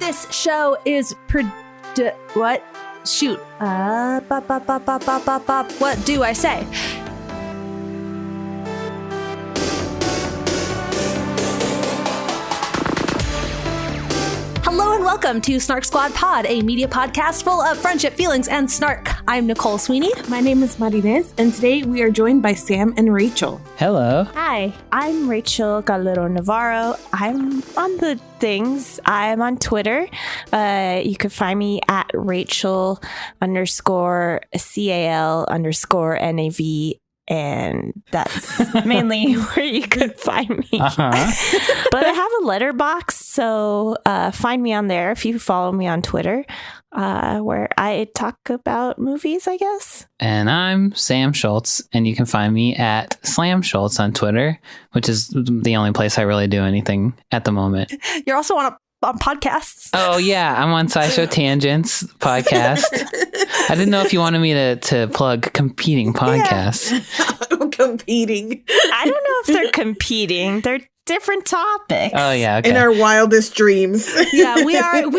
This show is what? Shoot. What do I say? Hello and welcome to SnarkSquad Pod, a media podcast full of friendship, feelings, and snark. I'm Nicole Sweeney. My name is Marinez, and today we are joined by Sam and Rachel. Hello. Hi, I'm Rachel Galero-Navarro. I'm on the things. I'm on Twitter. You can find me at Rachel_CAL_NAV. And that's mainly where you could find me. Uh-huh. But I have a letterbox, so find me on there if you follow me on Twitter, where I talk about movies, I guess. And I'm Sam Schultz, and you can find me at Slam Schultz on Twitter, which is the only place I really do anything at the moment. You're also on podcasts. Oh, yeah. I'm on SciShow Tangents podcast. I didn't know if you wanted me to plug competing podcasts. Yeah. Competing. I don't know if they're competing. They're different topics. Oh, yeah. Okay. In our wildest dreams. Yeah, we are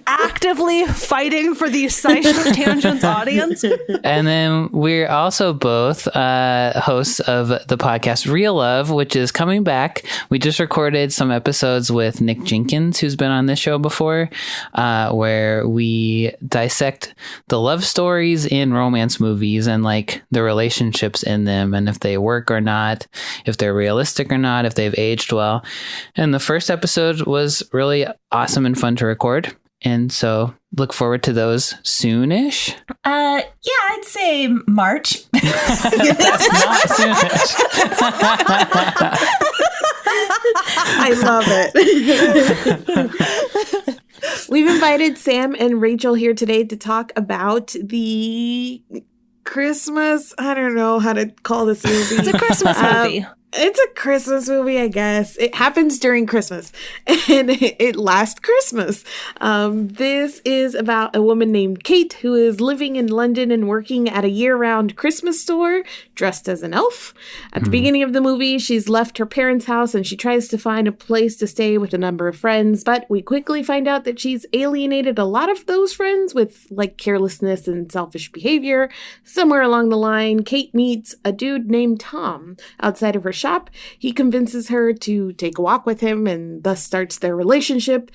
actively fighting for the SciShow Tangents audience. And then we're also both hosts of the podcast Real Love, which is coming back. We just recorded some episodes with Nick Jenkins, who's been on this show before, where we dissect the love stories in romance movies and like the relationships in them and if they work or not, if they're realistic or not, if they've aged well. And the first episode was really awesome and fun to record. And so look forward to those soonish. Yeah, I'd say March. That's not soonish. I love it. We've invited Sam and Rachel here today to talk about the Christmas. I don't know how to call this movie. It's a Christmas movie. It's a Christmas movie, I guess. It happens during Christmas, and it lasts Christmas. This is about a woman named Kate who is living in London and working at a year-round Christmas store dressed as an elf. At the beginning of the movie, she's left her parents' house and she tries to find a place to stay with a number of friends, but we quickly find out that she's alienated a lot of those friends with like carelessness and selfish behavior. Somewhere along the line, Kate meets a dude named Tom outside of her shop. He convinces her to take a walk with him and thus starts their relationship,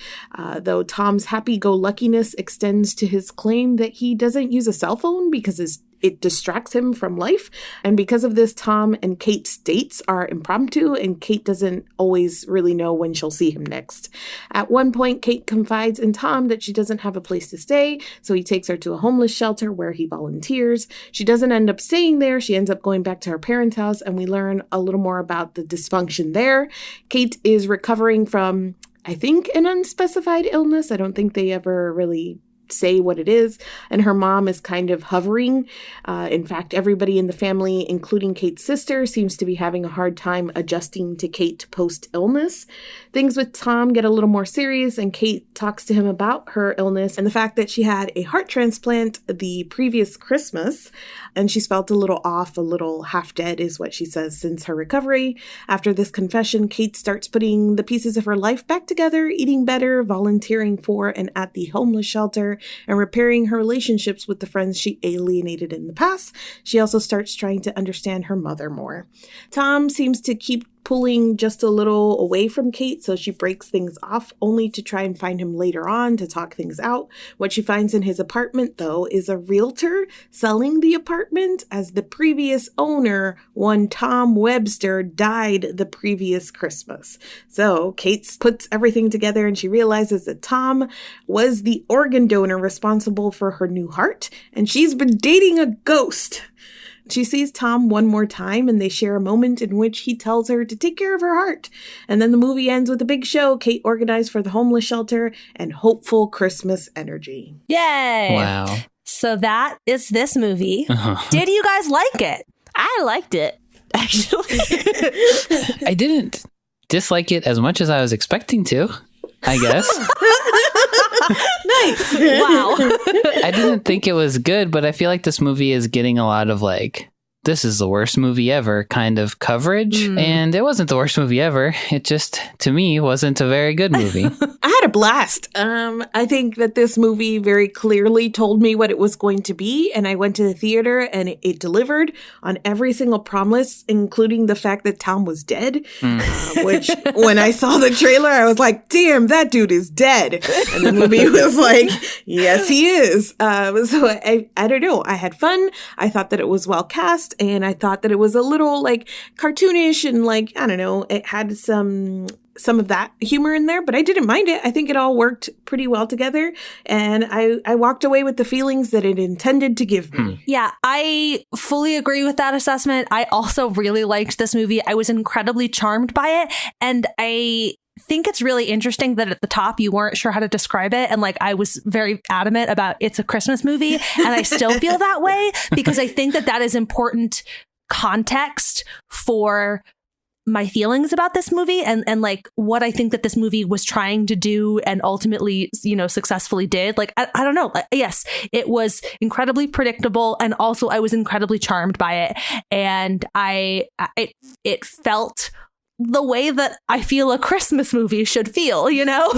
though Tom's happy-go-luckiness extends to his claim that he doesn't use a cell phone because it distracts him from life. And because of this, Tom and Kate's dates are impromptu, and Kate doesn't always really know when she'll see him next. At one point, Kate confides in Tom that she doesn't have a place to stay, so he takes her to a homeless shelter where he volunteers. She doesn't end up staying there. She ends up going back to her parents' house, and we learn a little more about the dysfunction there. Kate is recovering from, I think, an unspecified illness. I don't think they ever really say what it is, and her mom is kind of hovering. In fact, everybody in the family, including Kate's sister, seems to be having a hard time adjusting to Kate post-illness. Things with Tom get a little more serious, and Kate talks to him about her illness and the fact that she had a heart transplant the previous Christmas, and she's felt a little off, a little half dead is what she says since her recovery. After this confession, Kate starts putting the pieces of her life back together, eating better, volunteering for and at the homeless shelter, and repairing her relationships with the friends she alienated in the past. She also starts trying to understand her mother more. Tom seems to keep pulling just a little away from Kate, so she breaks things off only to try and find him later on to talk things out. What she finds in his apartment, though, is a realtor selling the apartment, as the previous owner, one Tom Webster, died the previous Christmas. So Kate puts everything together and she realizes that Tom was the organ donor responsible for her new heart, and she's been dating a ghost. She sees Tom one more time, and they share a moment in which he tells her to take care of her heart. And then the movie ends with a big show, Kate organized for the homeless shelter, and hopeful Christmas energy. Yay! Wow. So that is this movie. Uh-huh. Did you guys like it? I liked it, actually. I didn't dislike it as much as I was expecting to, I guess. Nice. Wow. I didn't think it was good, but I feel like this movie is getting a lot of like this is the worst movie ever kind of coverage. And it wasn't the worst movie ever. It just, to me, wasn't a very good movie. I had a blast. I think that this movie very clearly told me what it was going to be, and I went to the theater and it delivered on every single promise, including the fact that Tom was dead, which when I saw the trailer, I was like, damn, that dude is dead. And the movie was like, yes, he is. So I don't know. I had fun. I thought that it was well cast, and I thought that it was a little like cartoonish and like, I don't know, it had some of that humor in there, but I didn't mind it. I think it all worked pretty well together, and I walked away with the feelings that it intended to give me. Yeah, I fully agree with that assessment. I also really liked this movie. I was incredibly charmed by it, and I think it's really interesting that at the top you weren't sure how to describe it, and like I was very adamant about it's a Christmas movie, and I still feel that way because I think that is important context for my feelings about this movie and like what I think that this movie was trying to do and ultimately, you know, successfully did. Like, I don't know. Like, yes, it was incredibly predictable, and also I was incredibly charmed by it. And it felt the way that I feel a Christmas movie should feel, you know,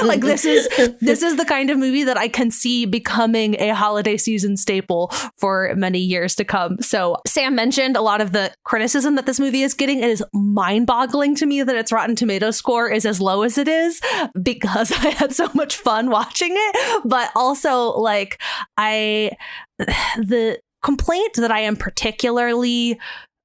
like this is the kind of movie that I can see becoming a holiday season staple for many years to come. So Sam mentioned a lot of the criticism that this movie is getting. It is mind-boggling to me that its Rotten Tomatoes score is as low as it is, because I had so much fun watching it. But also, like, the complaint that I am particularly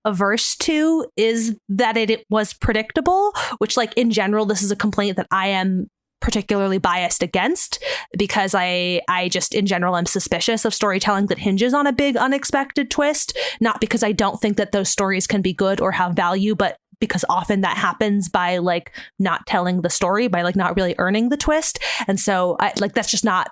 averse to is that it was predictable, which, like, in general, this is a complaint that I am particularly biased against, because I just in general am suspicious of storytelling that hinges on a big unexpected twist, not because I don't think that those stories can be good or have value, but because often that happens by like not telling the story, by like not really earning the twist. And so that's just not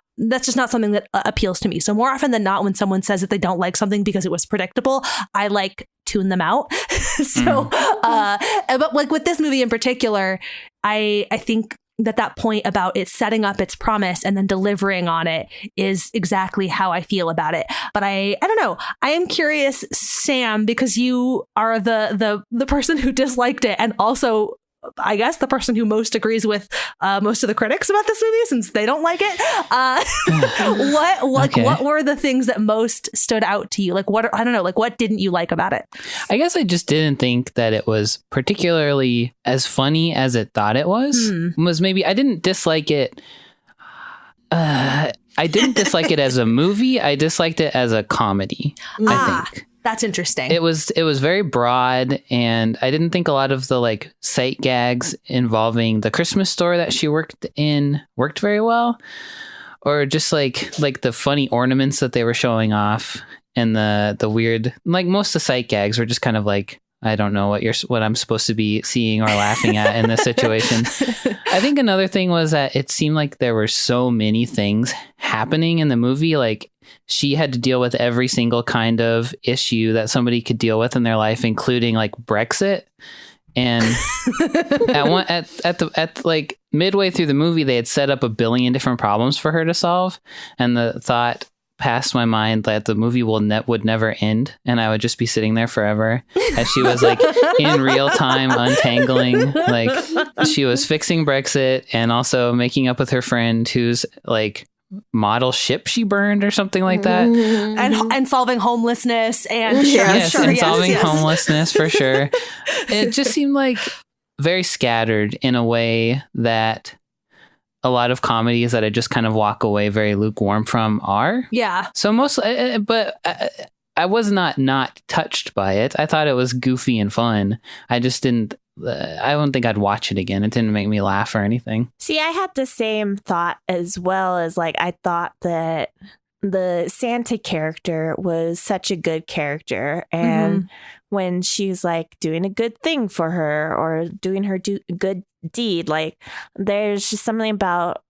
something that appeals to me. So more often than not, when someone says that they don't like something because it was predictable, I like tune them out. So, but like with this movie in particular, I think that point about it setting up its promise and then delivering on it is exactly how I feel about it. But I don't know. I am curious, Sam, because you are the person who disliked it, and also I guess the person who most agrees with most of the critics about this movie, since they don't like it. What were the things that most stood out to you? Like, what didn't you like about it? I guess I just didn't think that it was particularly as funny as it thought it was. Maybe I didn't dislike it. I didn't dislike it as a movie. I disliked it as a comedy, I think. That's interesting. It was very broad, and I didn't think a lot of the like sight gags involving the Christmas store that she worked in worked very well, or just like the funny ornaments that they were showing off, and the weird, like, most of the sight gags were just kind of like, I don't know what I'm supposed to be seeing or laughing at in this situation. I think another thing was that it seemed like there were so many things happening in the movie. Like, she had to deal with every single kind of issue that somebody could deal with in their life, including like Brexit. And at like midway through the movie, they had set up 1 billion different problems for her to solve, and the thought passed my mind that the movie would never end, and I would just be sitting there forever as she was like in real time untangling, like she was fixing Brexit and also making up with her friend who's like model ship she burned or something like that, and solving homelessness and solving homelessness for sure. It just seemed like very scattered in a way that a lot of comedies that I just kind of walk away very lukewarm from are. Yeah. So mostly, but I was not touched by it. I thought it was goofy and fun. I just didn't. I don't think I'd watch it again. It didn't make me laugh or anything. See, I had the same thought as well, as like I thought that the Santa character was such a good character, and when she's like doing a good thing for her or doing her good deed, like there's just something about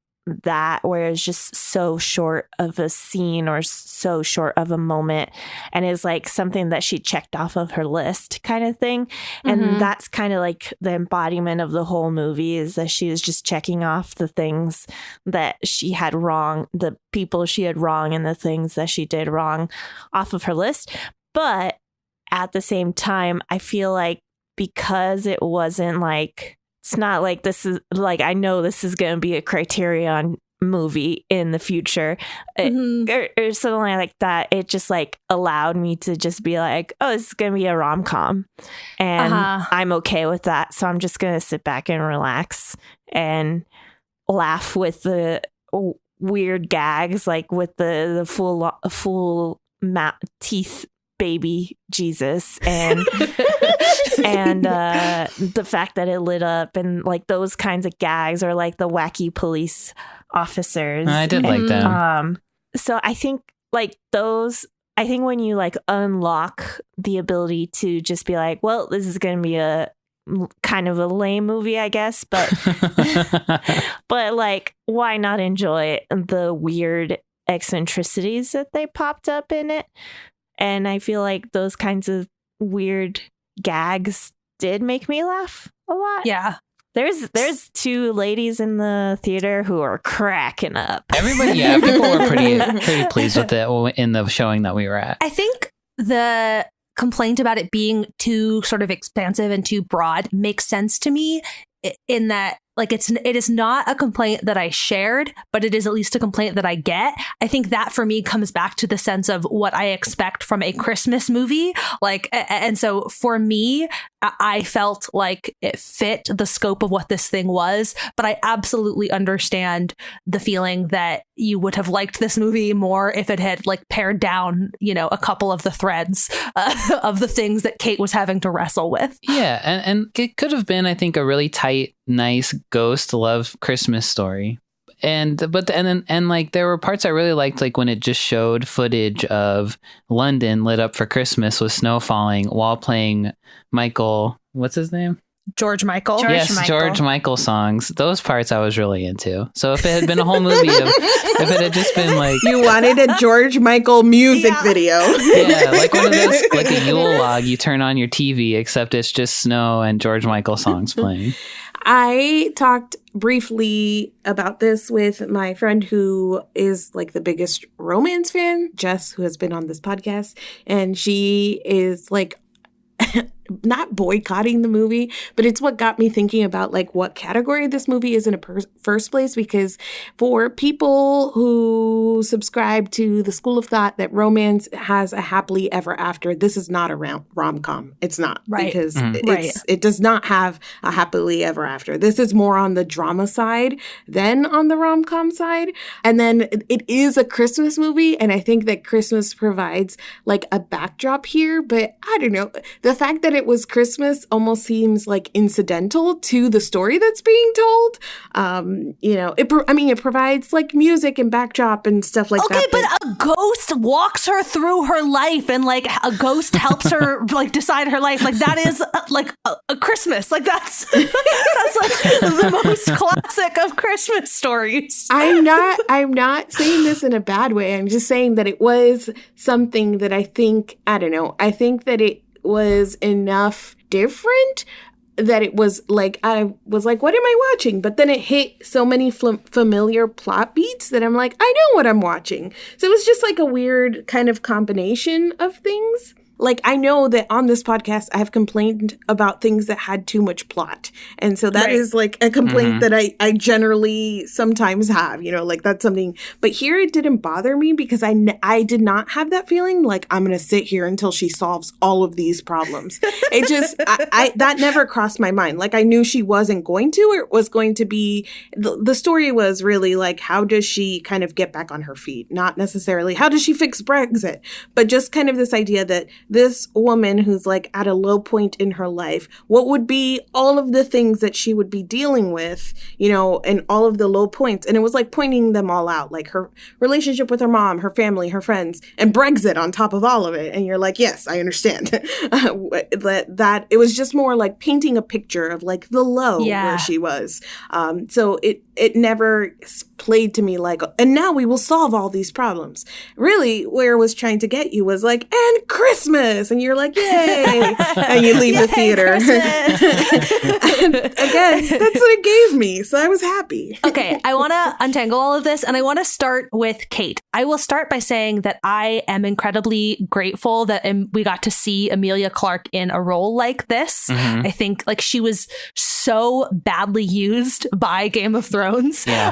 that where it's just so short of a scene or so short of a moment, and is like something that she checked off of her list kind of thing. And that's kind of like the embodiment of the whole movie, is that she was just checking off the things that she had wrong, the people she had wrong, and the things that she did wrong off of her list. But at the same time, I feel like because it wasn't like, it's not like this is like, I know this is going to be a Criterion movie in the future or something like that. It just like allowed me to just be like, oh, this is going to be a rom-com. And I'm okay with that. So I'm just going to sit back and relax and laugh with the weird gags, like with the full teeth baby Jesus and and the fact that it lit up and like those kinds of gags, or like the wacky police officers. I did like them. So I think like those, I think when you like unlock the ability to just be like, well, this is going to be a kind of a lame movie, I guess, but but like, why not enjoy the weird eccentricities that they popped up in it? And I feel like those kinds of weird gags did make me laugh a lot. Yeah. There's two ladies in the theater who are cracking up. Everybody, yeah, people were pretty pleased with it in the showing that we were at. I think the complaint about it being too sort of expansive and too broad makes sense to me, in that like it is not a complaint that I shared, but it is at least a complaint that I get. I think that for me comes back to the sense of what I expect from a Christmas movie. Like, and so for me, I felt like it fit the scope of what this thing was, but I absolutely understand the feeling that you would have liked this movie more if it had like pared down, you know, a couple of the threads of the things that Kate was having to wrestle with. Yeah, and it could have been, I think, a really tight, nice ghost love Christmas story. And like there were parts I really liked, like when it just showed footage of London lit up for Christmas with snow falling while playing Michael, what's his name? George Michael. George Michael songs. Those parts I was really into. So if it had been a whole movie of, if it had just been like, you wanted a George Michael music video. Yeah, like one of those, like a Yule log you turn on your TV, except it's just snow and George Michael songs playing. I talked briefly about this with my friend who is like the biggest romance fan, Jess, who has been on this podcast, and she is like not boycotting the movie, but it's what got me thinking about like what category this movie is in a first place, because for people who subscribe to the school of thought that romance has a happily ever after, this is not a rom-com. It's not. Right. Because it does not have a happily ever after. This is more on the drama side than on the rom-com side. And then it is a Christmas movie, and I think that Christmas provides like a backdrop here, but I don't know. The fact that it was Christmas almost seems like incidental to the story that's being told. You know, it provides like music and backdrop and stuff like that. Okay, but a ghost walks her through her life, and like a ghost helps her like decide her life. Like that is like a Christmas. Like that's like the most classic of Christmas stories. I'm not saying this in a bad way. I'm just saying that it was something that I think that it was enough different that it was like, I was like, what am I watching? But then it hit so many familiar plot beats that I'm like, I know what I'm watching. So it was just like a weird kind of combination of things. Like, I know that on this podcast, I have complained about things that had too much plot. And so that is like a complaint that I generally sometimes have, you know, like that's something. But here it didn't bother me because I did not have that feeling like I'm going to sit here until she solves all of these problems. It just, that never crossed my mind. Like I knew she wasn't going to, or it was going to be, the story was really like, how does she kind of get back on her feet? Not necessarily, how does she fix Brexit? But just kind of this idea that this woman who's like at a low point in her life, what would be all of the things that she would be dealing with, you know, and all of the low points. And it was like pointing them all out, like her relationship with her mom, her family, her friends, and Brexit on top of all of it. And you're like, yes, I understand. that it was just more like painting a picture of like the low where she was. So it never played to me like, and now we will solve all these problems. Really, where it was trying to get you was like, and Christmas, and you're like, yay, and you leave the theater. And again, that's what it gave me, so I was happy. Okay, I want to untangle all of this, and I want to start with Kate. I will start by saying that I am incredibly grateful that we got to see Emilia Clarke in a role like this. I think like she was so badly used by Game of Thrones. Yeah.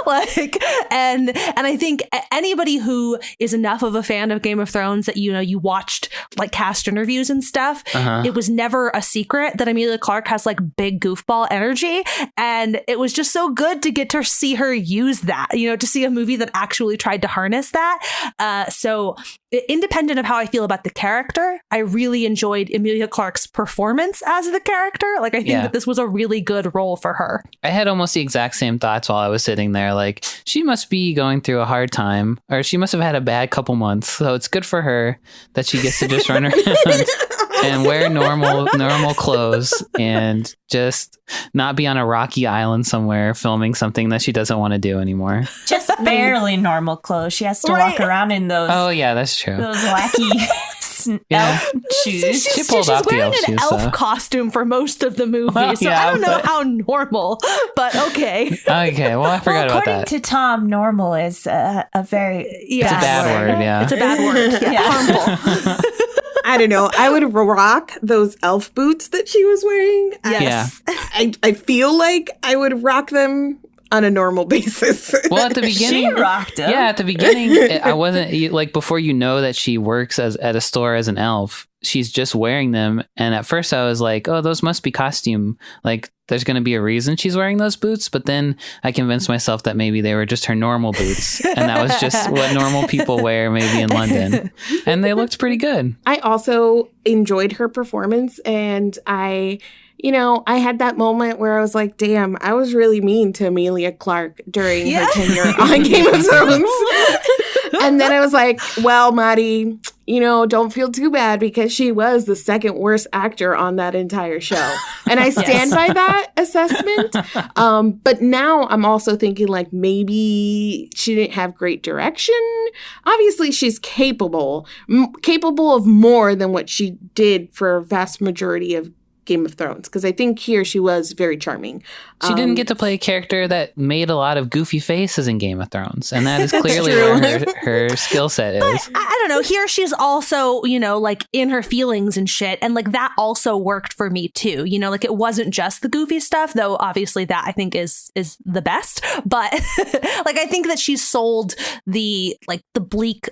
Like, and I think anybody who is enough of a fan of Game of Thrones that, you know, you watched like cast interviews and stuff, it was never a secret that Emilia Clarke has like big goofball energy. And it was just so good to get to see her use that, you know, to see a movie that actually tried to harness that. So independent of how I feel about the character, I really enjoyed Emilia Clarke's performance as the character. Like, I think that this was a really good role for her. I had almost the exact same thoughts while I was sitting there. Like, she must be going through a hard time, or she must have had a bad couple months. So it's good for her that she gets to just run around and wear normal clothes and just not be on a rocky island somewhere filming something that she doesn't want to do anymore. Just barely normal clothes. She has to walk around in those. Oh yeah, that's true. Those wacky elf shoes. She's pulled off the wearing elf an shoes, elf so. costume for most of the movie. Well, so yeah, I don't know how normal, but okay. Okay, well, I forgot about according that. to Tom, normal is a very It's a bad word, yeah. It's a bad word. Yeah. Harmful. I don't know. I would rock those elf boots that she was wearing. Yes. I feel like I would rock them on a normal basis. Well, at the beginning, she rocked them. Yeah, at the beginning, I wasn't like, before you know that she works at a store as an elf, she's just wearing them. And at first I was like, oh, those must be costume. Like, there's going to be a reason she's wearing those boots. But then I convinced myself that maybe they were just her normal boots. And that was just what normal people wear maybe in London. And they looked pretty good. I also enjoyed her performance, and I had that moment where I was like, damn, I was really mean to Emilia Clarke during her tenure on Game of Thrones. And then I was like, well, Maddie, don't feel too bad, because she was the second worst actor on that entire show. And I stand by that assessment. But now I'm also thinking like maybe she didn't have great direction. Obviously, she's capable of more than what she did for a vast majority of Game of Thrones, because I think here she was very charming. She didn't get to play a character that made a lot of goofy faces in Game of Thrones, and that is clearly where her skill set is. But I don't know. Here she's also, like in her feelings and shit, and like that also worked for me too. Like it wasn't just the goofy stuff, though. Obviously, that I think is the best. But like I think that she sold the bleak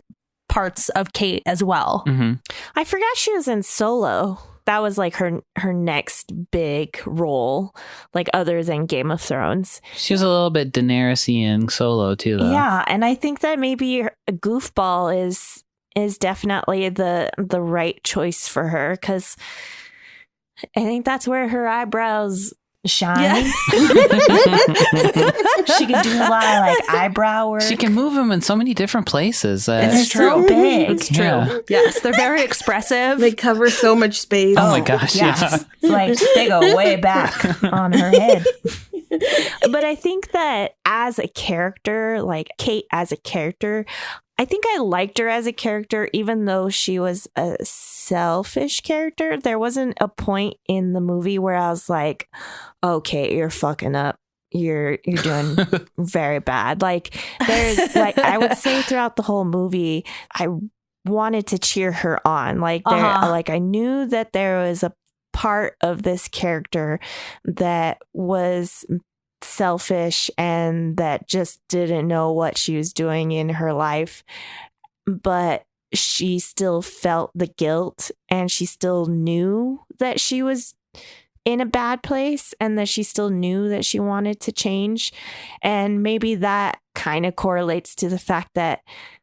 parts of Kate as well. Mm-hmm. I forgot she was in Solo. That was like her next big role, like other than Game of Thrones. She was a little bit Daenerys-y Solo too, though. Yeah, and I think that maybe a goofball is definitely the right choice for her, because I think that's where her eyebrows shine. Yeah. She can do a lot of like eyebrow work. She can move them in so many different places. It's true. So big. It's true. Yeah. Yes, they're very expressive. They cover so much space. Oh my gosh, yeah. It's like they go way back on her head. But I think that as a character, like Kate as a character, I think I liked her as a character, even though she was a selfish character. There wasn't a point in the movie where I was like, okay, you're fucking up. You're doing very bad. Like there's like, I would say throughout the whole movie, I wanted to cheer her on. Like like I knew that there was a part of this character that was selfish and that just didn't know what she was doing in her life, but she still felt the guilt, and she still knew that she was in a bad place, and that she still knew that she wanted to change. And maybe that kind of correlates to the fact that,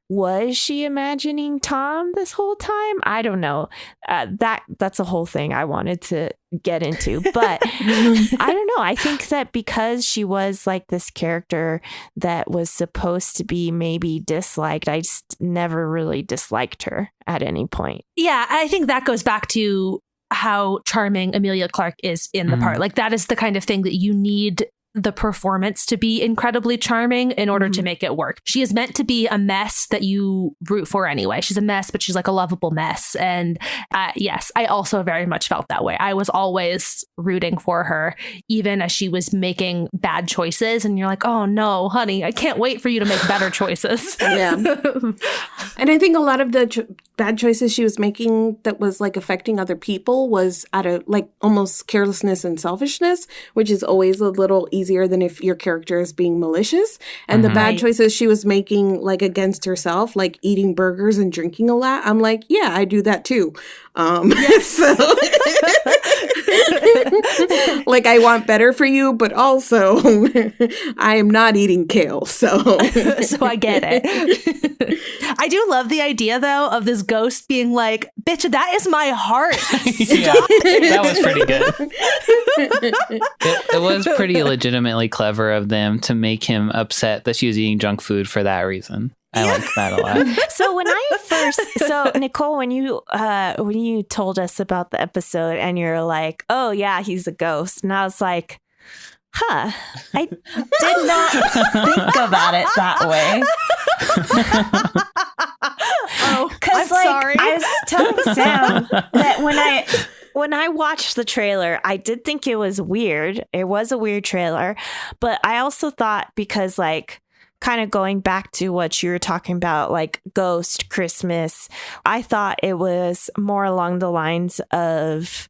was she imagining Tom this whole time? I don't know. That's a whole thing I wanted to get into. But I don't know. I think that because she was like this character that was supposed to be maybe disliked, I just never really disliked her at any point. Yeah, I think that goes back to how charming Emilia Clarke is in the part. Like that is the kind of thing that you need the performance to be incredibly charming in order to make it work. She is meant to be a mess that you root for anyway. She's a mess, but she's like a lovable mess. And yes, I also very much felt that way. I was always rooting for her, even as she was making bad choices. And you're like, oh no, honey, I can't wait for you to make better choices. Yeah. And I think a lot of the bad choices she was making that was like affecting other people was out of like almost carelessness and selfishness, which is always a little easier than if your character is being malicious. And the bad choices she was making like against herself, like eating burgers and drinking a lot, I'm like, yeah, I do that too. So like I want better for you, but also I am not eating kale. So I get it. I do love the idea though of this ghost being like, bitch, that is my heart. Yeah, that was pretty good. It was pretty legitimately clever of them to make him upset that she was eating junk food for that reason. I like that a lot. So Nicole, when you told us about the episode and you're like, oh yeah, he's a ghost. And I was like, huh, I did not think about it that way. I'm sorry. I was telling Sam that when I watched the trailer, I did think it was weird. It was a weird trailer, but I also thought because like kind of going back to what you were talking about, like Ghost Christmas, I thought it was more along the lines of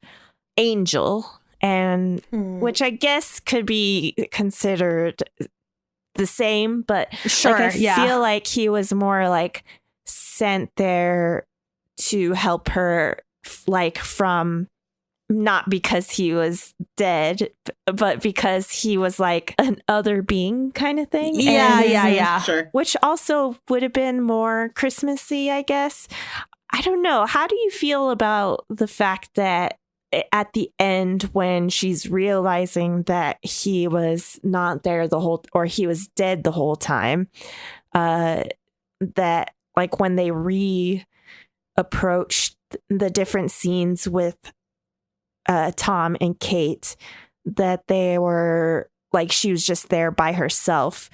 Angel, and which I guess could be considered the same, but sure, like, I feel like he was more like sent there to help her, like from not because he was dead, but because he was like an other being kind of thing. Yeah. Sure. Which also would have been more Christmassy, I guess. I don't know. How do you feel about the fact that at the end, when she's realizing that he was not there or he was dead the whole time, that like when they approached the different scenes with Tom and Kate, that they were like, she was just there by herself.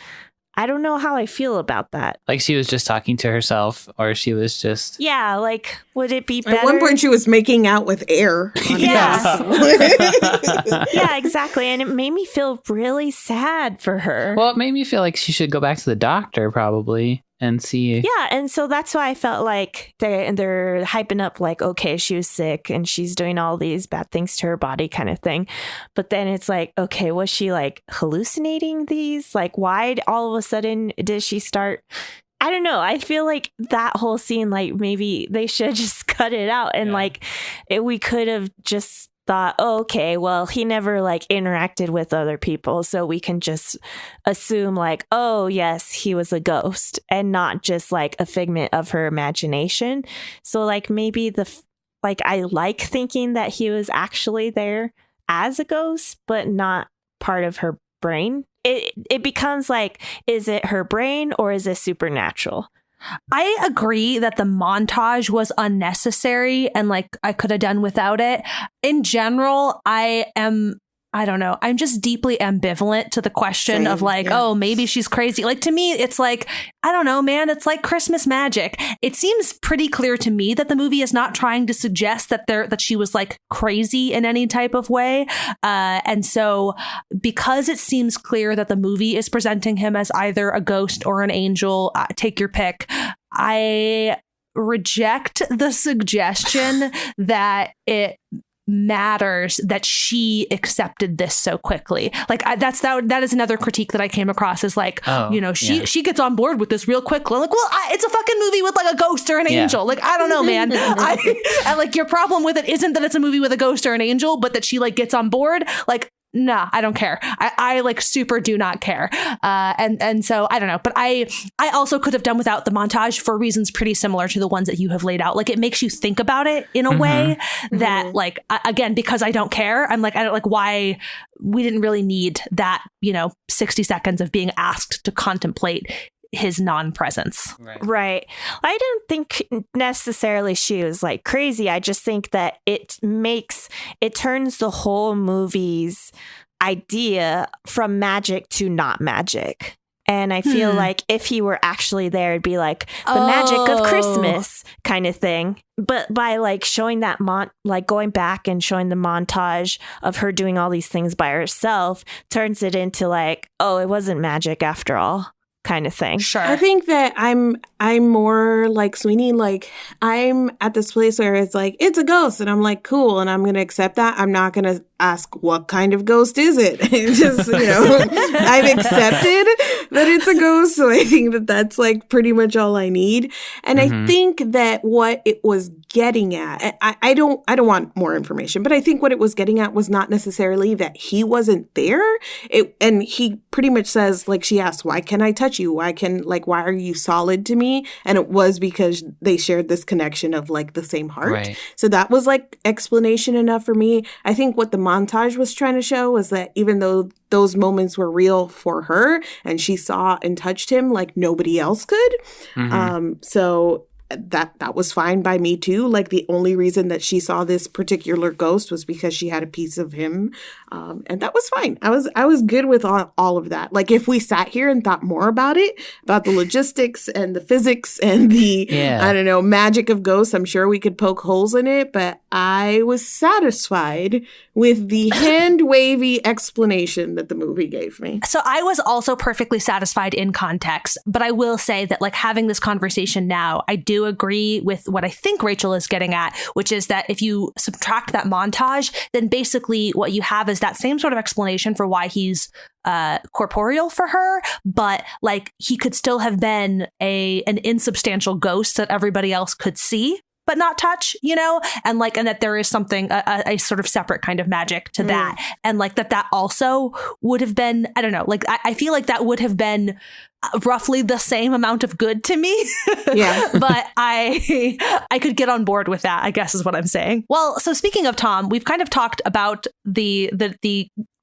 I don't know how I feel about that. Like she was just talking to herself, or she was just... Yeah, like, would it be better? At one point she was making out with air. Yeah. Yeah, exactly. And it made me feel really sad for her. Well, it made me feel like she should go back to the doctor probably and see. Yeah, and so that's why I felt like they're hyping up like, okay, she was sick and she's doing all these bad things to her body kind of thing. But then it's like, okay, was she like hallucinating these? Like, why all of a sudden did she start? I don't know. I feel like that whole scene, like maybe they should just cut it out and like we could have just thought, oh, okay, well, he never like interacted with other people, so we can just assume like, oh yes, he was a ghost and not just like a figment of her imagination. So like maybe I like thinking that he was actually there as a ghost, but not part of her brain. It becomes like, is it her brain or is it supernatural? I agree that the montage was unnecessary and like I could have done without it. In general, I don't know. I'm just deeply ambivalent to the question of like, oh, maybe she's crazy. Like to me, it's like, I don't know, man. It's like Christmas magic. It seems pretty clear to me that the movie is not trying to suggest that she was like crazy in any type of way. And so because it seems clear that the movie is presenting him as either a ghost or an angel, take your pick, I reject the suggestion that it matters that she accepted this so quickly. Like that is another critique that I came across is like, she gets on board with this real quick. Like, well, it's a fucking movie with like a ghost or an angel. Like, I don't know, man. And like your problem with it isn't that it's a movie with a ghost or an angel, but that she like gets on board. Like, nah, I don't care. I like super do not care. And so I don't know, but I also could have done without the montage for reasons pretty similar to the ones that you have laid out. Like it makes you think about it in a way that like, again, because I don't care, I'm like, I don't like why we didn't really need that, 60 seconds of being asked to contemplate his non-presence. Right. I don't think necessarily she was like crazy. I just think that it turns the whole movie's idea from magic to not magic. And I feel like if he were actually there, it'd be like the magic of Christmas kind of thing. But by like showing that like going back and showing the montage of her doing all these things by herself turns it into like, oh, it wasn't magic after all kind of thing. Sure. I think that I'm more like Sweeney. Like, I'm at this place where it's like, it's a ghost. And I'm like, cool. And I'm going to accept that. I'm not going to ask what kind of ghost is it. It's just, I've accepted that it's a ghost. So I think that that's like pretty much all I need. And I think that what it was getting at, I don't want more information, but I think what it was getting at was not necessarily that he wasn't there. And he pretty much says, like, she asked, why can I touch you? Why are you solid to me? And it was because they shared this connection of like the same heart. Right. So that was like explanation enough for me. I think what the montage was trying to show was that even though those moments were real for her and she saw and touched him like nobody else could. So that was fine by me too. Like, the only reason that she saw this particular ghost was because she had a piece of him. And that was fine. I was good with all of that. Like, if we sat here and thought more about it, about the logistics and the physics and the, I don't know, magic of ghosts, I'm sure we could poke holes in it. But I was satisfied with the hand-wavy explanation that the movie gave me. So I was also perfectly satisfied in context, but I will say that, like, having this conversation now, I do agree with what I think Rachel is getting at, which is that if you subtract that montage, then basically what you have is that same sort of explanation for why he's corporeal for her, but like he could still have been an insubstantial ghost that everybody else could see but not touch, and that there is something, a sort of separate kind of magic to that. And like that also would have been, I don't know, like I feel like that would have been roughly the same amount of good to me. Yeah. But I could get on board with that, I guess is what I'm saying. Well, so speaking of Tom, we've kind of talked about the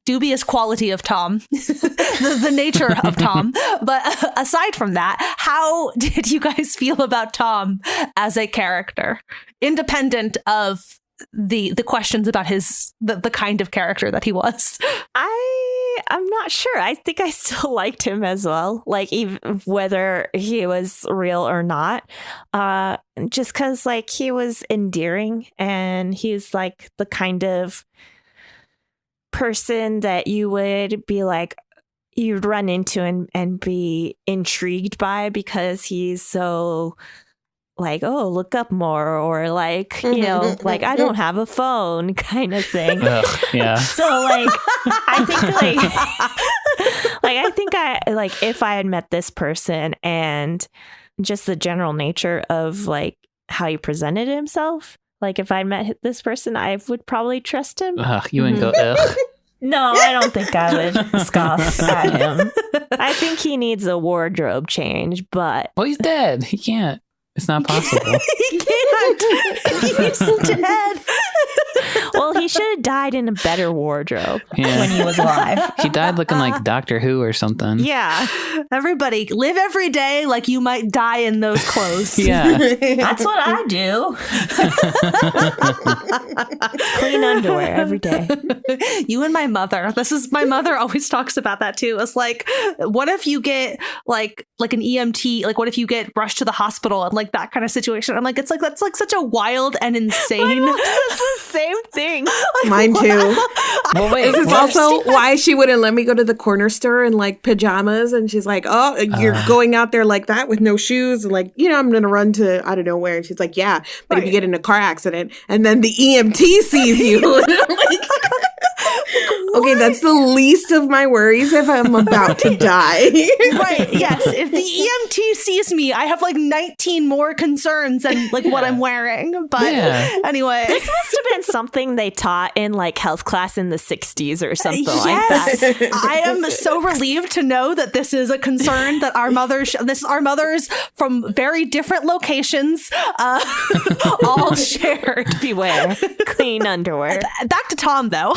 dubious quality of Tom, the nature of Tom. But aside from that, how did you guys feel about Tom as a character, independent of the questions about the kind of character that he was? I'm not sure. I think I still liked him as well, like even whether he was real or not. Just because like he was endearing and he's like the kind of person that you would be like, you'd run into and be intrigued by because he's so like, oh, look up more, or like, like, I don't have a phone kind of thing. Yeah. So like, I think if I had met this person and just the general nature of like how he presented himself, like if I met this person, I would probably trust him. You wouldn't go, ugh. No, I don't think I would scoff at him. I think he needs a wardrobe change, but... Well, he's dead. He can't. It's not possible. He can't. He's dead. Well, he should have died in a better wardrobe when he was alive. He died looking like Doctor Who or something. Yeah. Everybody, live every day like you might die in those clothes. Yeah. That's what I do. Clean underwear every day. You and my mother. My mother always talks about that too. It's like, what if you get like an EMT, like what if you get rushed to the hospital and like that kind of situation? I'm like, it's like, that's like such a wild and insane. My mom says the same thing. Mine too. Well, wait. This is also why she wouldn't let me go to the corner store in like pajamas. And she's like, oh, you're going out there like that with no shoes. And like, I'm going to run to, I don't know where. And she's like, yeah, but if you get in a car accident and then the EMT sees you. And I'm like, okay, that's the least of my worries if I'm about to die. Right. Yes. If the EMT sees me, I have like 19 more concerns than like what I'm wearing. But anyway. This must have been something they taught in like health class in the 60s or something like that. I am so relieved to know that this is a concern that our mothers from very different locations all shared. Beware. Clean underwear. Back to Tom, though.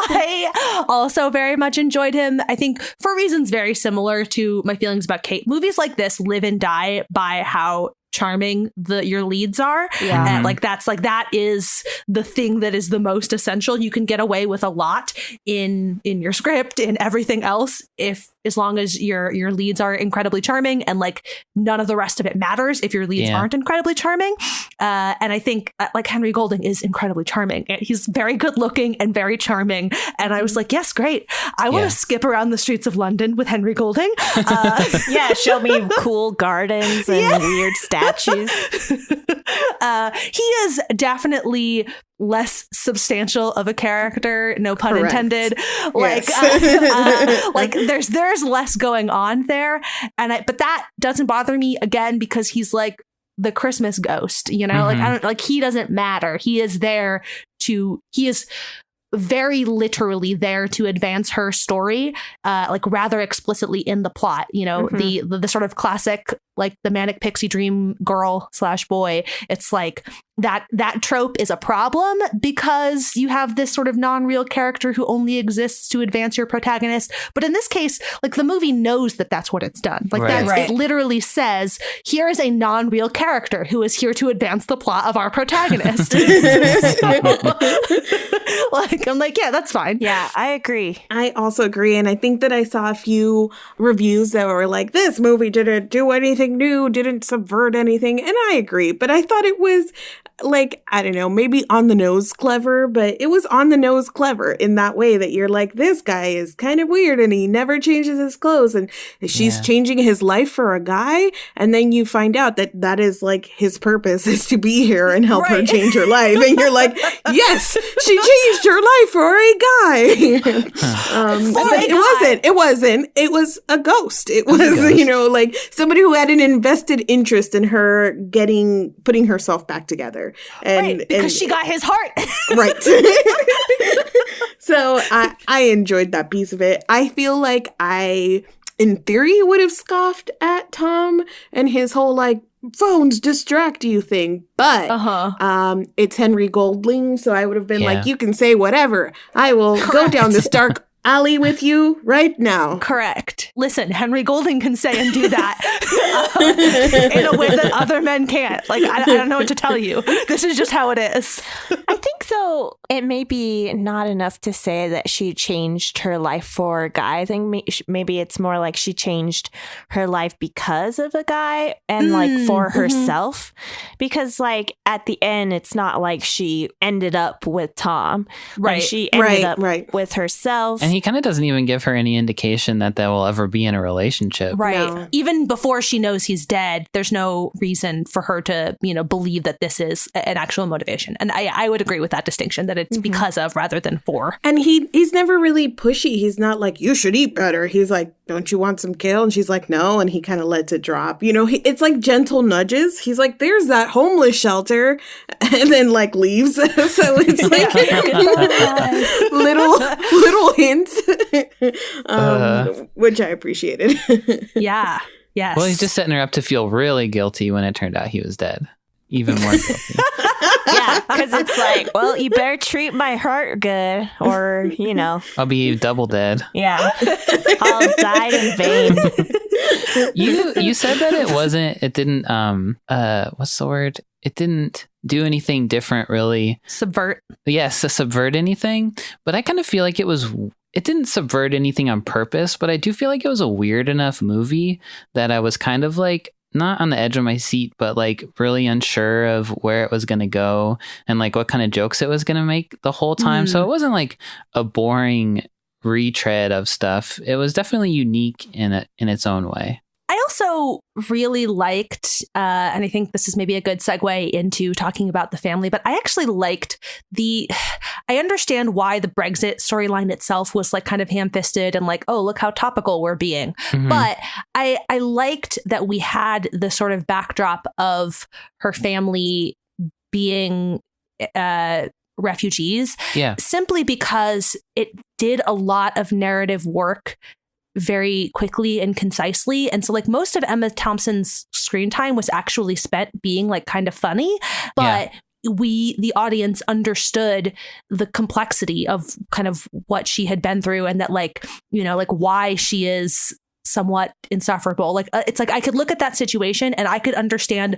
I also very much enjoyed him. I think for reasons very similar to my feelings about Kate. Movies like this live and die by how charming your leads are. Yeah. And like that is the thing that is the most essential. You can get away with a lot in your script, in everything else, as long as your leads are incredibly charming, and like none of the rest of it matters if your leads aren't incredibly charming. And I think like Henry Golding is incredibly charming. He's very good looking and very charming. And I was like, yes, great. I want to skip around the streets of London with Henry Golding. Yeah, show me cool gardens and weird statues. He is definitely less substantial of a character, no pun intended. Like, like there's less going on there, but that doesn't bother me again because he's like the Christmas ghost, you know. Like he doesn't matter. He is very literally there to advance her story, like rather explicitly in the plot. You know, the sort of classic, like the manic pixie dream girl / boy. It's like that trope is a problem because you have this sort of non-real character who only exists to advance your protagonist. But in this case, like the movie knows that that's what it's done. Like it literally says, here is a non-real character who is here to advance the plot of our protagonist. Like, I'm like, yeah, that's fine. Yeah, I agree. I also agree. And I think that I saw a few reviews that were like, this movie didn't do anything new, didn't subvert anything. And I agree. But I thought it was like, I don't know, maybe on the nose clever, but it was on the nose clever in that way that you're like, this guy is kind of weird and he never changes his clothes and she's changing his life for a guy. And then you find out that that is like his purpose is to be here and help her change her life. And you're like, yes, she changed her life for a guy. But it wasn't. It was a ghost. It was, you know, like somebody who had an invested interest in her putting herself back together. Because she got his heart. Right. So I enjoyed that piece of it. I feel like I, in theory, would have scoffed at Tom and his whole like phones distract you thing, but it's Henry Golding, so I would have been like, you can say whatever. I will go down the Stark alley with you right now. Correct. Listen, Henry Golding can say and do that in a way that other men can't. Like, I don't know what to tell you. This is just how it is. I think so. It may be not enough to say that she changed her life for a guy. I think maybe it's more like she changed her life because of a guy and like for herself. Because like at the end, it's not like she ended up with Tom. Right. Like, she ended up with herself. And he kind of doesn't even give her any indication that they will ever be in a relationship. Right. No. Even before she knows he's dead, there's no reason for her to, you know, believe that this is an actual motivation. And I would agree with that distinction, that it's because of rather than for. And he's never really pushy. He's not like, you should eat better. He's like, don't you want some kale? And she's like, no. And he kind of lets it drop. You know, it's like gentle nudges. He's like, there's that homeless shelter. And then like leaves. So it's like little hints, which I appreciated. Yeah. Yes. Well, he's just setting her up to feel really guilty when it turned out he was dead. Even more guilty. Yeah, because it's like, well, you better treat my heart good, or, you know. I'll be double dead. Yeah. I'll die in vain. You said that it didn't, what's the word? It didn't do anything different, really. Subvert. Yes, subvert anything. But I kind of feel like it didn't subvert anything on purpose, but I do feel like it was a weird enough movie that I was kind of like, not on the edge of my seat, but like really unsure of where it was going to go and like what kind of jokes it was going to make the whole time. So it wasn't like a boring retread of stuff. It was definitely unique in its own way. I also really liked, and I think this is maybe a good segue into talking about the family, but I actually liked I understand why the Brexit storyline itself was like kind of ham-fisted and like, oh, look how topical we're being. But I liked that we had the sort of backdrop of her family being refugees, simply because it did a lot of narrative work very quickly and concisely. And so like most of Emma Thompson's screen time was actually spent being like kind of funny, but we, the audience, understood the complexity of kind of what she had been through, and that like, you know, like why she is somewhat insufferable. Like it's like I could look at that situation and I could understand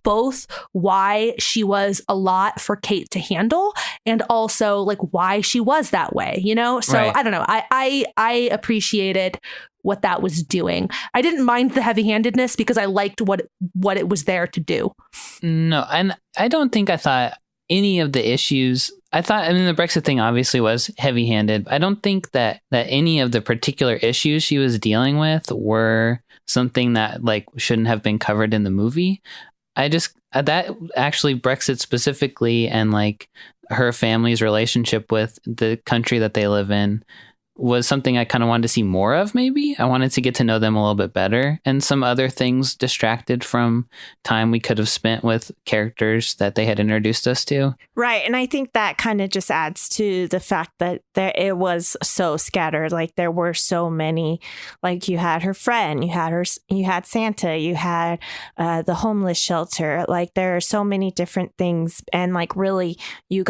both why she was a lot for Kate to handle and also like why she was that way, you know? So Right. I don't know. I appreciated what that was doing. I didn't mind the heavy-handedness because I liked what it was there to do. No, and I don't think I thought any of the issues. I mean, the Brexit thing obviously was heavy-handed. I don't think that any of the particular issues she was dealing with were something that like shouldn't have been covered in the movie. I just that actually Brexit specifically and like her family's relationship with the country that they live in was something I kind of wanted to see more of. Maybe I wanted to get to know them a little bit better, and some other things distracted from time we could have spent with characters that they had introduced us to. Right. And I think that kind of just adds to the fact that it was so scattered. Like there were so many, like you had her friend, you had Santa, you had the homeless shelter. Like there are so many different things. And like really you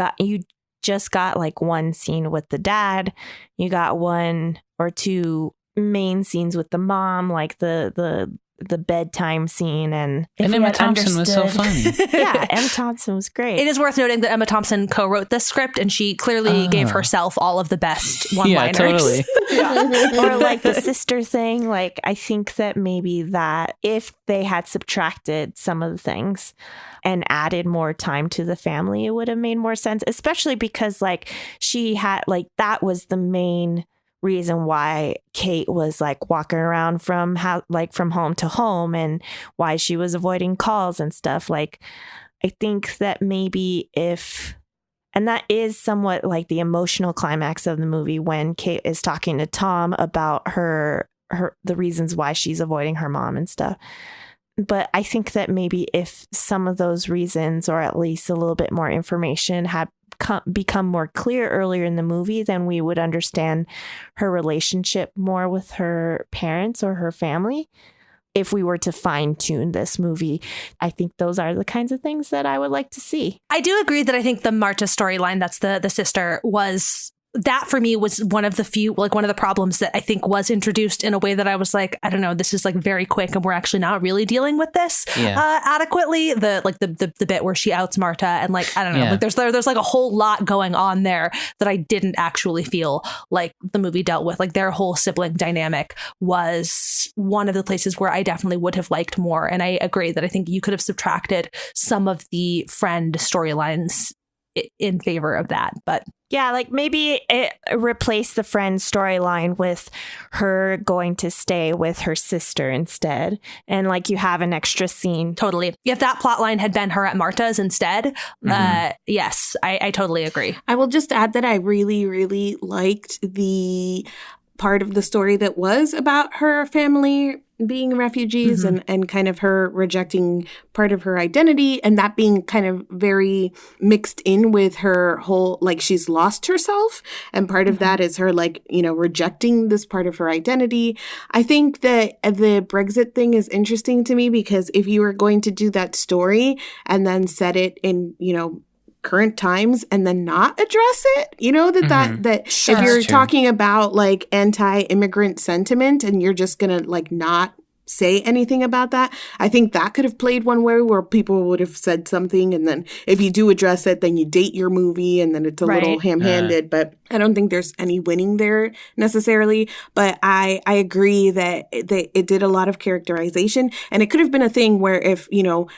just got like one scene with the dad. You got one or two main scenes with the mom, like the bedtime scene, and Emma Thompson was so funny. Yeah, Emma Thompson was great. It is worth noting that Emma Thompson co-wrote this script and she clearly gave herself all of the best one-liners. Yeah, totally. Yeah. Or like the sister thing. Like I think that maybe that if they had subtracted some of the things and added more time to the family, it would have made more sense, especially because like she had like that was the main reason why Kate was like walking around from home to home and why she was avoiding calls and stuff. Like I think that maybe and that is somewhat like the emotional climax of the movie when Kate is talking to Tom about the reasons why she's avoiding her mom and stuff. But I think that maybe if some of those reasons, or at least a little bit more information, had become more clear earlier in the movie, then we would understand her relationship more with her parents or her family. If we were to fine tune this movie, I think those are the kinds of things that I would like to see. I do agree that I think the Marta storyline, that's the sister, was that for me was one of the problems that I think was introduced in a way that I was like, I don't know, this is like very quick and we're actually not really dealing with this adequately. The bit where she outs Marta and like, I don't know, like there's like a whole lot going on there that I didn't actually feel like the movie dealt with. Like their whole sibling dynamic was one of the places where I definitely would have liked more. And I agree that I think you could have subtracted some of the friend storylines in favor of that. But yeah, like maybe it replace the friend storyline with her going to stay with her sister instead. And like you have an extra scene. Totally. If that plot line had been her at Marta's instead, yes, I totally agree. I will just add that I really, really liked the part of the story that was about her family being refugees and kind of her rejecting part of her identity, and that being kind of very mixed in with her whole, like she's lost herself. And part of that is her like, you know, rejecting this part of her identity. I think that the Brexit thing is interesting to me because if you were going to do that story and then set it in, you know, current times and then not address it, you know, that Sure, if you're true. talking about like anti-immigrant sentiment and you're just gonna like not say anything about that, I think that could have played one way where people would have said something, and then if you do address it, then you date your movie and then it's a little ham-handed. But I don't think there's any winning there necessarily. But I agree that it did a lot of characterization, and it could have been a thing where if, you know,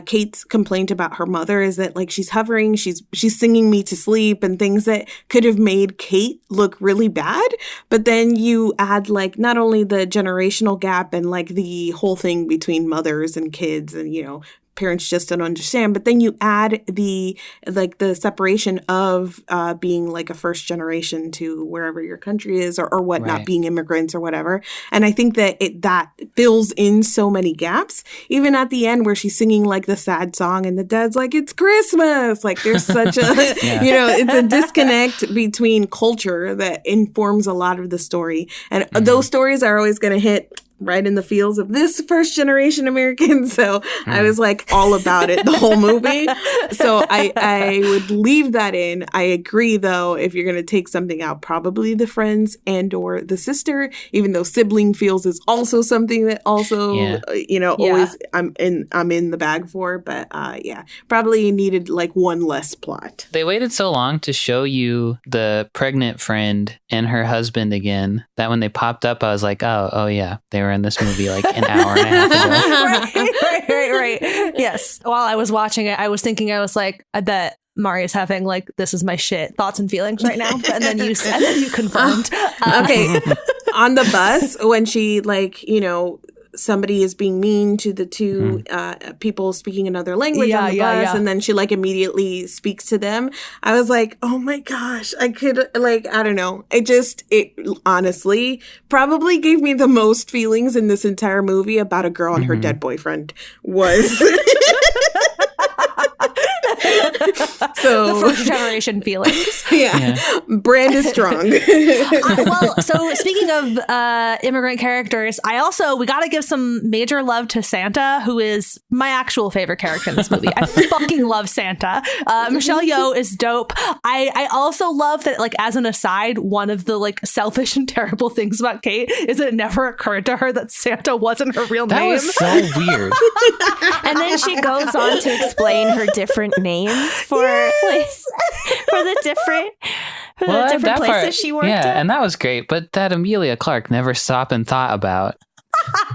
Kate's complaint about her mother is that like she's hovering, she's singing me to sleep and things that could have made Kate look really bad. But then you add like not only the generational gap and like the whole thing between mothers and kids and, you know, parents just don't understand, but then you add the separation of being like a first generation to wherever your country is or whatnot, being immigrants or whatever. And I think that that fills in so many gaps, even at the end where she's singing like the sad song and the dad's like, it's Christmas. Like there's such a, you know, it's a disconnect between culture that informs a lot of the story. And those stories are always going to hit right in the feels of this first generation American. So I was like all about it the whole movie. So I would leave that in. I agree, though, if you're going to take something out, probably the friends and or the sister, even though sibling feels is also something that also, always I'm in the bag for. But probably needed like one less plot. They waited so long to show you the pregnant friend and her husband again that when they popped up, I was like, oh yeah, they were in this movie like an hour and a half ago. right. Yes. While I was watching it, I was thinking, I was like, I bet Mari's having like, this is my shit thoughts and feelings right now. And then you confirmed. Okay. On the bus, when she somebody is being mean to the two people speaking another language on the bus, and then she like immediately speaks to them. I was like, oh my gosh, I could like, I don't know. It honestly probably gave me the most feelings in this entire movie about a girl and her dead boyfriend was. So the first generation feelings. Yeah. Brand is strong. So speaking of immigrant characters, we got to give some major love to Santa, who is my actual favorite character in this movie. I fucking love Santa. Michelle Yeoh is dope. I also love that, like, as an aside, one of the like selfish and terrible things about Kate is it never occurred to her that Santa wasn't her real name. That was so weird. And then she goes on to explain her different names for the different places she worked at. And that was great. But that Emilia Clarke never stopped and thought about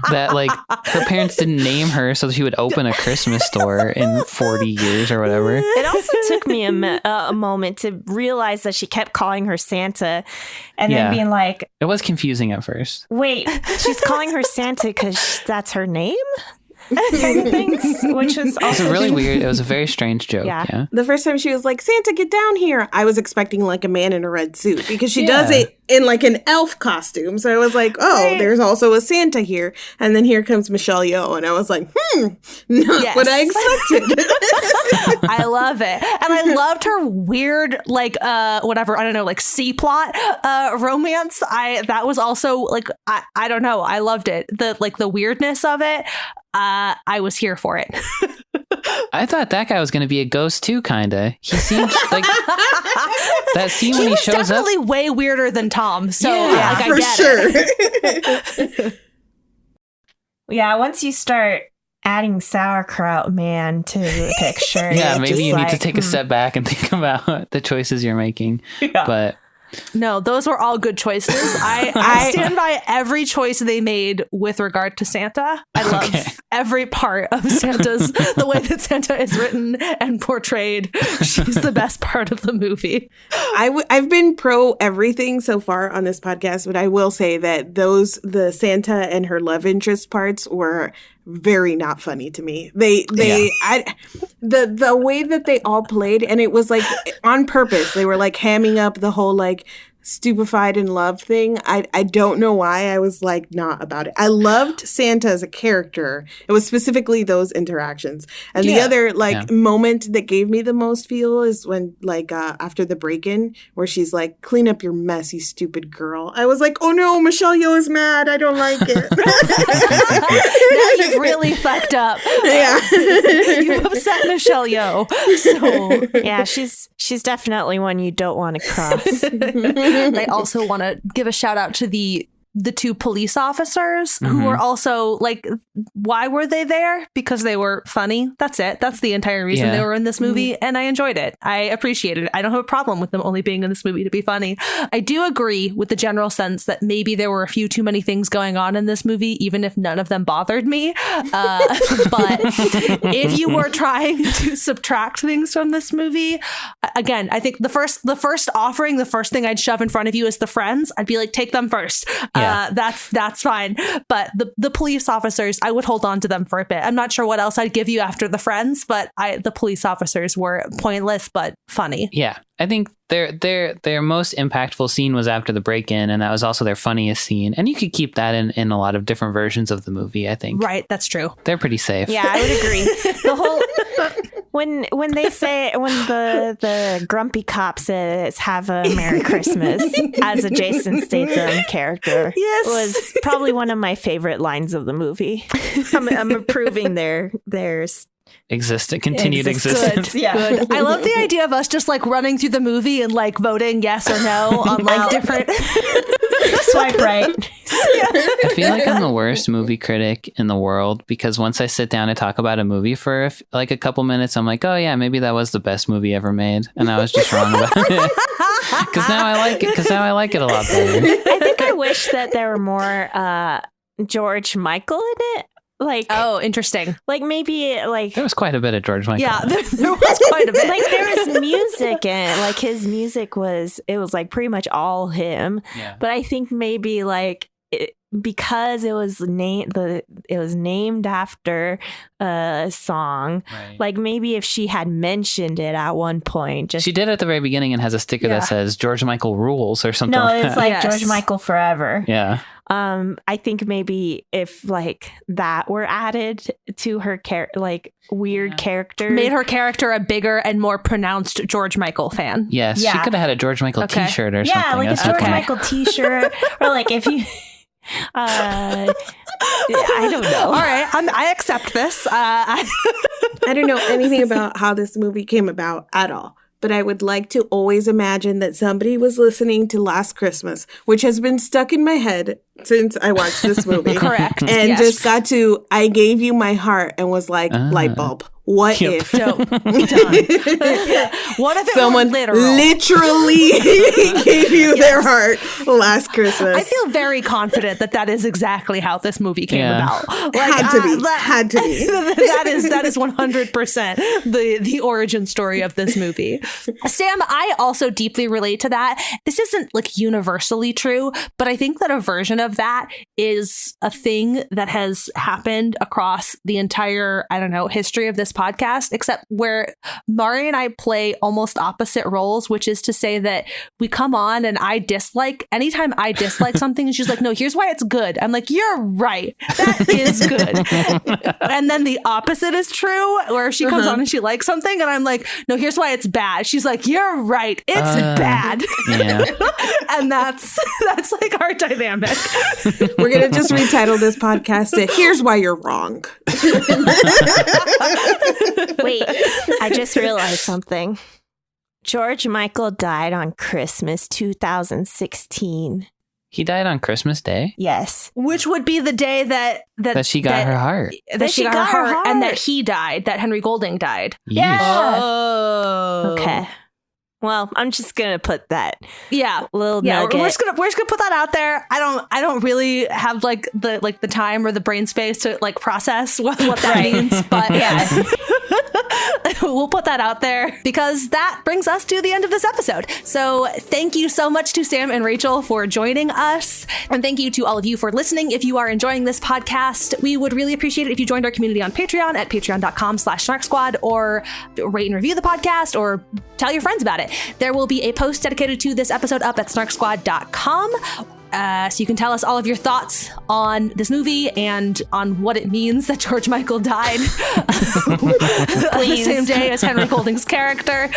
that, like, her parents didn't name her so she would open a Christmas store in 40 years or whatever. It also took me a moment to realize that she kept calling her Santa and then being like... It was confusing at first. Wait, she's calling her Santa because that's her name? Kind of things, which was also really weird. It was a very strange joke. Yeah. The first time she was like, Santa, get down here, I was expecting like a man in a red suit because she does it in like an elf costume. So I was like, there's also a Santa here. And then here comes Michelle Yeoh. And I was like, not what I expected. I love it. And I loved her weird, like, like C-plot romance. That was also like, I don't know. I loved it. The weirdness of it. I was here for it. I thought that guy was going to be a ghost too, kind of. He seemed like that scene when he shows up. He was definitely way weirder than Tom. So I for get sure. it. Yeah, once you start adding sauerkraut man to the picture. Maybe you need to take a step back and think about the choices you're making. Yeah. But no, those were all good choices. I stand by every choice they made with regard to Santa. I love every part of Santa's, the way that Santa is written and portrayed. She's the best part of the movie. I've been pro everything so far on this podcast, but I will say that the Santa and her love interest parts were very not funny to me. The way that they all played, and it was like on purpose. They were like hamming up the whole like stupefied in love thing. I don't know why I was like not about it. I loved Santa as a character. It was specifically those interactions. And the other moment that gave me the most feel is when like after the break-in where she's like, clean up your mess, you stupid girl. I was like, oh no, Michelle Yeoh is mad. I don't like it. Now you've really fucked up. Yeah. You've upset Michelle Yeoh. So yeah, she's definitely one you don't want to cross. I also want to give a shout out to the two police officers who were also like, why were they there? Because they were funny. That's it. That's the entire reason they were in this movie. And I enjoyed it. I appreciated it. I don't have a problem with them only being in this movie to be funny. I do agree with the general sense that maybe there were a few too many things going on in this movie, even if none of them bothered me. But if you were trying to subtract things from this movie, again, I think the first offering, the first thing I'd shove in front of you is the friends. I'd be like, take them first. That's fine. But the police officers, I would hold on to them for a bit. I'm not sure what else I'd give you after the friends, but the police officers were pointless but funny. Yeah, I think their most impactful scene was after the break-in, and that was also their funniest scene. And you could keep that in a lot of different versions of the movie, I think. Right, that's true. They're pretty safe. Yeah, I would agree. When they say, when the grumpy cop says "Have a Merry Christmas" as a Jason Statham character, Yes. was probably one of my favorite lines of the movie. I'm approving their Continued existence. Yeah. Good. I love the idea of us just like running through the movie and like voting yes or no on like different Swipe right. I feel like I'm the worst movie critic in the world because once I sit down to talk about a movie for like a couple minutes, I'm like, oh yeah, maybe that was the best movie ever made, and I was just wrong about it. Because now I like it a lot better. I think I wish that there were more George Michael in it. Like, oh, interesting. Like maybe like There was quite a bit of George Michael. Yeah, there was quite a bit. like there was music in it. Like his music was like pretty much all him. Yeah. But I think maybe like because it was named after a song. Right. Like maybe if she had mentioned it at one point, just She did at the very beginning and has a sticker that says George Michael rules or something. no, like it's that. like Yes. George Michael forever. Yeah. I think maybe if like that were added to her weird character, Made her character a bigger and more pronounced George Michael fan. Yes. She Yeah. could have had a George Michael Okay. t-shirt or yeah, something. like a That's George okay. Michael t-shirt, or like if you, I don't know. All right, I accept this. I don't know anything about how this movie came about at all, but I would like to always imagine that somebody was listening to Last Christmas, which has been stuck in my head since I watched this movie. Correct. And Yes. just got to, I gave you my heart and was like, light bulb. What Yep. if Dope. Done. What if it someone were literal? literally gave you their heart last Christmas? I feel very confident that is exactly how this movie came Yeah. about. Had to be. Had to be. That is 100% the origin story of this movie. Sam, I also deeply relate to that. This isn't like universally true, but I think that a version of that is a thing that has happened across the entire, history of this podcast, except where Mari and I play almost opposite roles, which is to say that we come on and anytime I dislike something, and she's like, no, here's why it's good. I'm like, you're right. That is good. And then the opposite is true, where she comes on and she likes something, and I'm like, no, here's why it's bad. She's like, you're right. It's bad. Yeah. And that's like our dynamic. We're going to just retitle this podcast to Here's Why You're Wrong. Wait, I just realized something. George Michael died on Christmas 2016. He died on Christmas Day. Yes. Which would be the day that She got her heart. that she got her heart, and that he died, that Henry Golding died. Yeah. Oh. Okay. Well, I'm just gonna put that Yeah. little Yeah, nugget. we're just gonna put that out there. I don't really have like the time or the brain space to like process what that means, but yeah, we'll put that out there because that brings us to the end of this episode. So thank you so much to Sam and Rachel for joining us, and thank you to all of you for listening. If you are enjoying this podcast, we would really appreciate it if you joined our community on Patreon at patreon.com/SnarkSquad, or rate and review the podcast, or tell your friends about it. There will be a post dedicated to this episode up at SnarkSquad.com. So you can tell us all of your thoughts on this movie and on what it means that George Michael died on the same day as Henry Golding's character.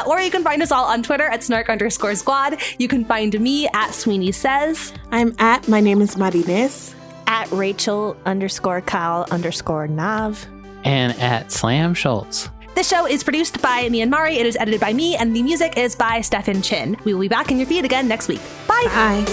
Or you can find us all on Twitter at @Snark_Squad. You can find me at Sweeney Says. I'm at My Name is Marines. At Rachel_Kyle_Nav. And at Slam Schultz. This show is produced by me and Mari. It is edited by me, and the music is by Stefan Chin. We will be back in your feed again next week. Bye. Bye.